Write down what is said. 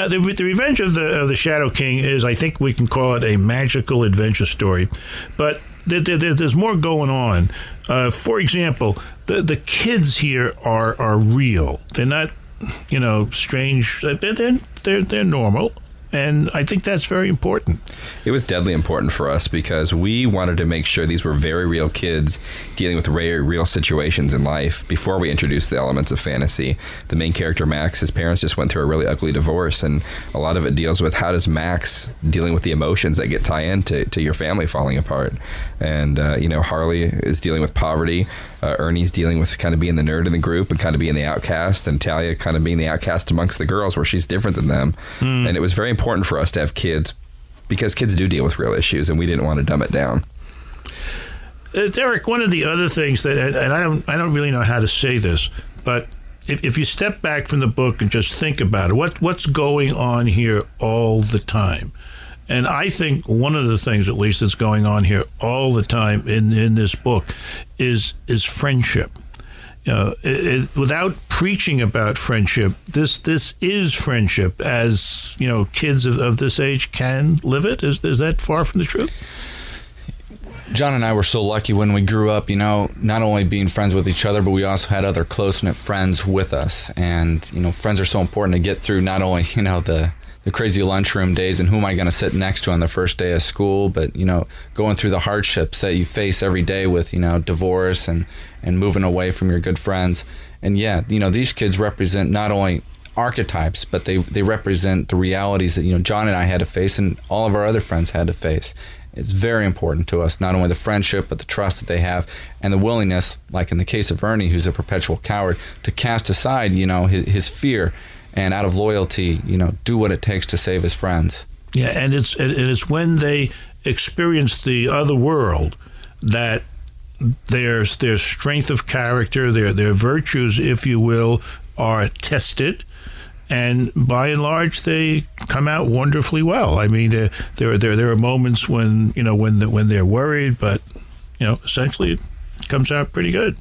Now, the Revenge of the Shadow King is, I think we can call it a magical adventure story, but there's more going on. For example, the kids here are real. They're not, strange. They're normal. And I think that's very important. It was deadly important for us because we wanted to make sure these were very real kids dealing with very real situations in life before we introduced the elements of fantasy. The main character, Max, his parents just went through a really ugly divorce, and a lot of it deals with how does Max dealing with the emotions that get tie into your family falling apart. And, Harley is dealing with poverty. Ernie's dealing with kind of being the nerd in the group and kind of being the outcast, and Talia kind of being the outcast amongst the girls where she's different than them. And it was very important for us to have kids because kids do deal with real issues, and we didn't want to dumb it down. Derek, one of the other things that, and I don't really know how to say this, but if you step back from the book and just think about it, what's going on here all the time? And I think one of the things, at least, that's going on here all the time in this book is friendship. Without preaching about friendship, this is friendship as, kids of this age can live it. Is that far from the truth? John and I were so lucky when we grew up, not only being friends with each other, but we also had other close-knit friends with us. And, friends are so important to get through not only, the crazy lunchroom days and who am I going to sit next to on the first day of school, but, going through the hardships that you face every day with, divorce and moving away from your good friends. And these kids represent not only archetypes, but they represent the realities that, John and I had to face and all of our other friends had to face. It's very important to us, not only the friendship, but the trust that they have and the willingness, like in the case of Ernie, who's a perpetual coward, to cast aside, his fear and out of loyalty, do what it takes to save his friends. Yeah, and it's when they experience the other world that their strength of character, their virtues, if you will, are tested, and by and large they come out wonderfully well. I mean, there are moments when when they're worried, but essentially it comes out pretty good.